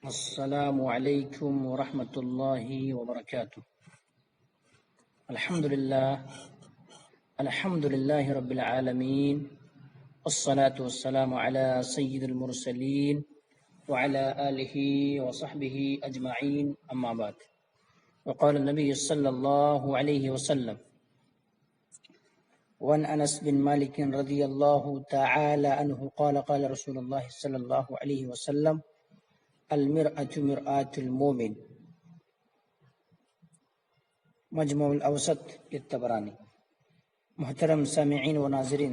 السلام علیکم ورحمۃ اللہ وبرکاتہ۔ الحمد للہ رب العالمین، والصلاة والسلام علی سید المرسلین وعلى آلہ وصحبہ اجمعین، اما بعد۔ وقال النبی صلی اللہ علیہ وسلم وعن انس بن مالک رضی اللہ تعالی عنہ قال قال رسول اللہ صلی اللہ علیہ وسلم المرأة مرآة المومن، مجموع الاوسط للطبرانی۔ محترم سامعین و ناظرین،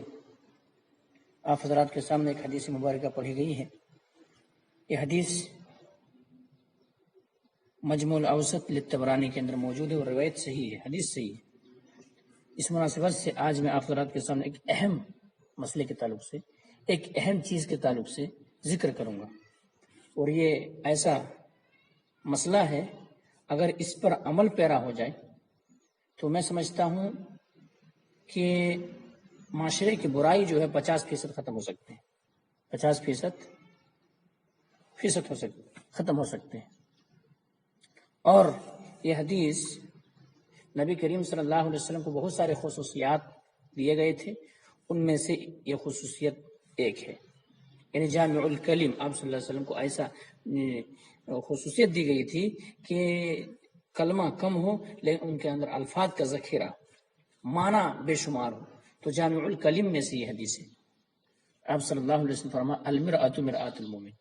آپ حضرات کے سامنے ایک حدیث مبارکہ پڑھی گئی ہے۔ یہ حدیث مجموع الاوسط للطبرانی کے اندر موجود ہے اور روایت صحیح ہے، حدیث صحیح ہے۔ اس مناسبت سے آج میں آپ حضرات کے سامنے ایک اہم مسئلے کے تعلق سے، ایک اہم چیز کے تعلق سے ذکر کروں گا، اور یہ ایسا مسئلہ ہے اگر اس پر عمل پیرا ہو جائے تو میں سمجھتا ہوں کہ معاشرے کی برائی جو ہے 50% ختم ہو سکتے ہیں، 50% ختم ہو سکتے ہیں۔ اور یہ حدیث نبی کریم صلی اللہ علیہ وسلم کو بہت سارے خصوصیات دیے گئے تھے، ان میں سے یہ خصوصیت ایک ہے، یعنی جامع الکلم۔ آپ صلی اللہ علیہ وسلم کو ایسا خصوصیت دی گئی تھی کہ کلمہ کم ہو لیکن ان کے اندر الفاظ کا ذخیرہ، معنی بے شمار ہو، تو جامع الکلم میں سے یہ حدیث ہے۔ آپ صلی اللہ علیہ وسلم فرمایا المرأة مرآة المومن۔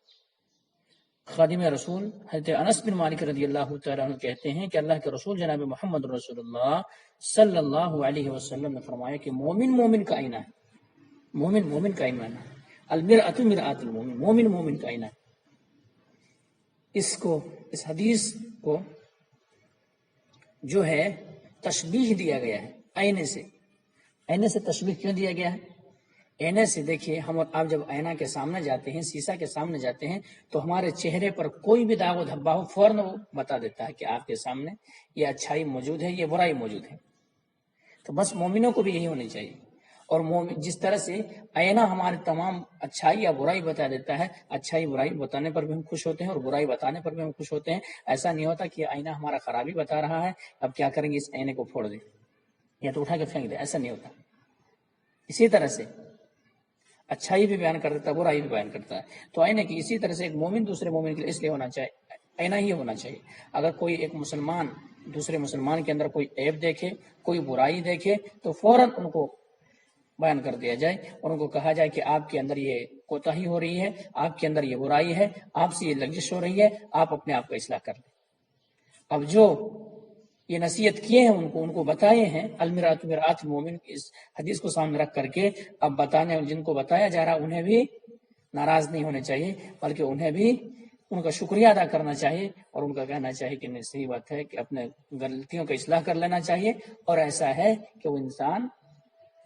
خادم رسول حضرت انس بن مالک رضی اللہ تعالیٰ عنہ کہتے ہیں کہ اللہ کے رسول جناب محمد رسول اللہ صلی اللہ علیہ وسلم نے فرمایا کہ مومن کا آئینہ ہے، مومن کا آئینہ ہے، المرأة مرآة المومن، مومن کا آئینہ ہے۔ اس حدیث کو جو ہے تشبیہ دیا گیا ہے آئینے سے تشبیہ کیوں دیا گیا ہے؟ آئینے سے دیکھیے، ہم اور آپ جب آئینہ کے سامنے جاتے ہیں، شیشہ کے سامنے جاتے ہیں، تو ہمارے چہرے پر کوئی بھی داغ و دھبا ہو فوراً وہ بتا دیتا ہے کہ آپ کے سامنے یہ اچھائی موجود ہے، یہ برائی موجود ہے۔ تو بس مومنوں کو بھی یہی ہونی چاہیے۔ اور جس طرح سے آئینہ ہمارے تمام اچھائی یا برائی بتا دیتا ہے، اچھائی برائی بتانے پر بھی ہم خوش ہوتے ہیں اور برائی بتانے پر بھی ہم خوش ہوتے ہیں۔ ایسا نہیں ہوتا کہ آئینہ ہمارا خرابی بتا رہا ہے، اب کیا کریں گے، اس آئینے کو پھوڑ دیں یا تو اٹھا کے پھینک دیں، ایسا نہیں ہوتا۔ اسی طرح سے اچھائی بھی بیان کر دیتا ہے، برائی بھی بیان کرتا ہے۔ تو آئینے کی اسی طرح سے ایک مومن دوسرے مومن کے لیے اس لیے ہونا چاہیے، آئینہ ہی ہونا چاہیے۔ اگر کوئی ایک مسلمان دوسرے مسلمان کے اندر کوئی عیب دیکھے، کوئی برائی دیکھے، تو فوراً ان کو بیان کر دیا جائے اور ان کو کہا جائے کہ آپ کے اندر یہ کوتاہی ہو رہی ہے، آپ کے اندر یہ برائی ہے، آپ سے یہ لغزش ہو رہی ہے، آپ اپنے آپ کا اصلاح کر لیں۔ اب جو یہ نصیحت کیے ہیں ان کو بتائے ہیں المرأة مرآة المومن، اس حدیث کو سامنے رکھ کر کے اب بتانے، جن کو بتایا جا رہا انہیں بھی ناراض نہیں ہونے چاہیے، بلکہ انہیں بھی ان کا شکریہ ادا کرنا چاہیے اور ان کا کہنا چاہیے کہ نہیں، صحیح بات ہے کہ اپنے غلطیوں کا اصلاح کر لینا چاہیے، اور ایسا ہے کہ وہ انسان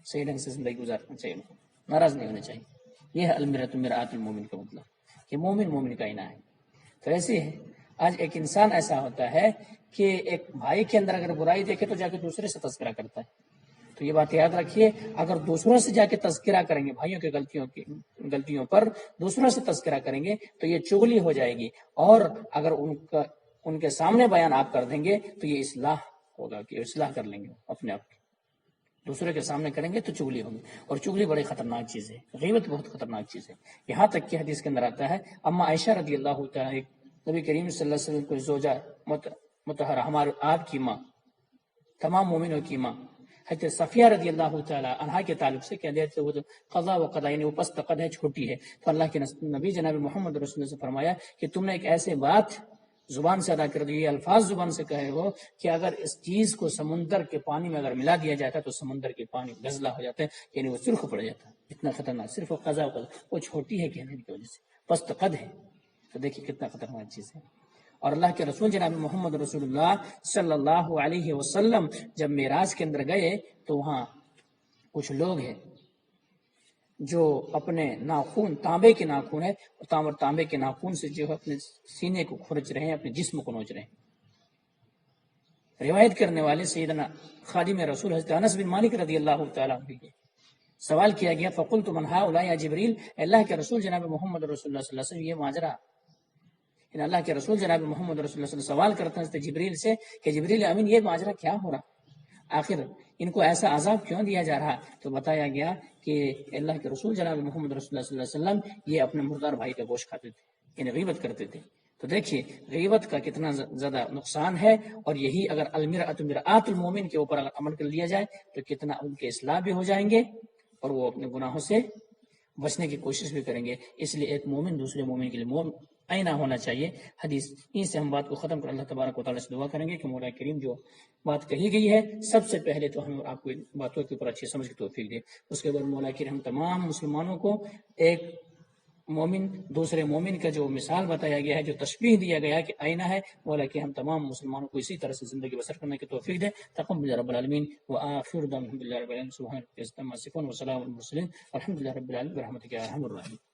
صحیح ڈھنگ سے زندگی گزارنا چاہیے، ان کو ناراض نہیں ہونا چاہیے۔ یہ ہے المرأة مرآة المومن کا مطلب، کہ مومن کا آئینہ ہے۔ تو ایسے ہے آج ایک انسان ایسا ہوتا ہے کہ ایک بھائی کے اندر اگر برائی دیکھے تو جا کے دوسرے سے تذکرہ کرتا ہے۔ تو یہ بات یاد رکھیے، اگر دوسروں سے جا کے تذکرہ کریں گے، بھائیوں کے غلطیوں پر دوسروں سے تذکرہ کریں گے تو یہ چغلی ہو جائے گی، اور اگر ان کے سامنے بیان آپ کر دیں گے تو یہ اصلاح ہوگا، کہ اصلاح کر لیں گے اپنے آپ کی۔ دوسرے کے سامنے کریں گے تو چغلی ہوگی، اور چغلی بڑی خطرناک چیز ہے، غیبت بہت خطرناک چیز ہے۔ یہاں تک کہ حدیث کے اندر آتا ہے اما عائشہ رضی اللہ تعالیٰ، نبی کریم صلی اللہ علیہ وسلم کو زوجہ مطہرہ، ہمارے آپ کی ماں، تمام مومنوں کی ماں حضرت صفیہ رضی اللہ تعالیٰ عنہا کے تعلق سے کہہ دیتے وہ قضا و قضا، یعنی وہ پست قد ہے، چھوٹی ہے۔ تو اللہ کے نبی جناب محمد رسول اللہ سے فرمایا کہ تم نے ایک ایسے بات زبان سے ادا کر دی، یہ الفاظ زبان سے کہے ہو کہ اگر اس چیز کو سمندر کے پانی میں اگر ملا دیا جاتا تو سمندر کے پانی گزلا ہو جاتا ہے، یعنی وہ سرخ پڑ جاتا ہے، اتنا خطرناک، صرف وہ قضا و قضا، وہ چھوٹی ہے کہنے کی وجہ سے، پست قد ہے۔ تو دیکھیے کتنا خطرناک چیز ہے۔ اور اللہ کے رسول جناب محمد رسول اللہ صلی اللہ علیہ وسلم جب معراج کے اندر گئے تو وہاں کچھ لوگ ہیں جو اپنے ناخون، تانبے کے ناخون ہے، اور تانبے کے ناخون سے جو ہے اپنے سینے کو کھرچ رہے ہیں، اپنے جسم کو نوچ رہے ہیں۔ روایت کرنے والے سیدنا خادم رسول حضرت انس بن مالک رضی اللہ تعالیٰ عنہ، سوال کیا گیا فقلت من هؤلاء یا جبریل، اللہ کے رسول جناب محمد رسول اللہ صلی اللہ علیہ وسلم یہ ماجرا ان اللہ کے رسول جناب محمد رسول اللہ صلی اللہ علیہ وسلم سوال کرتے ہیں جبریل سے کہ جبریل امین یہ ماجرا کیا ہو رہا، آخر ان کو ایسا عذاب کیوں دیا جا رہا؟ تو بتایا گیا کہ اللہ کے رسول جناب محمد رسول اللہ صلی اللہ علیہ وسلم یہ اپنے مردار بھائی کا گوشت کھاتے تھے، یعنی غیبت کرتے تھے۔ تو دیکھیے غیبت کا کتنا زیادہ نقصان ہے، اور یہی اگر المرأۃ مرآۃ المومن کے اوپر اگر عمل کر لیا جائے تو کتنا ان کے اصلاح بھی ہو جائیں گے اور وہ اپنے گناہوں سے بچنے کی کوشش بھی کریں گے۔ اس لیے ایک مومن دوسرے مومن کے لیے آئینہ ہونا چاہیے۔ حدیث ان سے ہم بات کو ختم کر اللہ تبارک و تعالیٰ سے دعا کریں گے کہ مولا کریم جو بات کہی گئی ہے سب سے پہلے تو ہمیں آپ کو باتوں کے اوپر اچھی سمجھ کی توفیق دے، اس کے بعد مولا کریم ہم تمام مسلمانوں کو ایک مومن دوسرے مومن کا جو مثال بتایا گیا ہے، جو تشبیہ دیا گیا ہے کہ آئینہ ہے، مولا کہ ہم تمام مسلمانوں کو اسی طرح سے زندگی بسر کرنے کی توفیق دے۔ تقبل رب العالمین وآخر دعوانا الحمد للہ رب العالمین سبحانک اللہم وبحمدک وسلام علی المرسلین والحمد للہ رب العالمین برحمتک یا ارحم الراحمین۔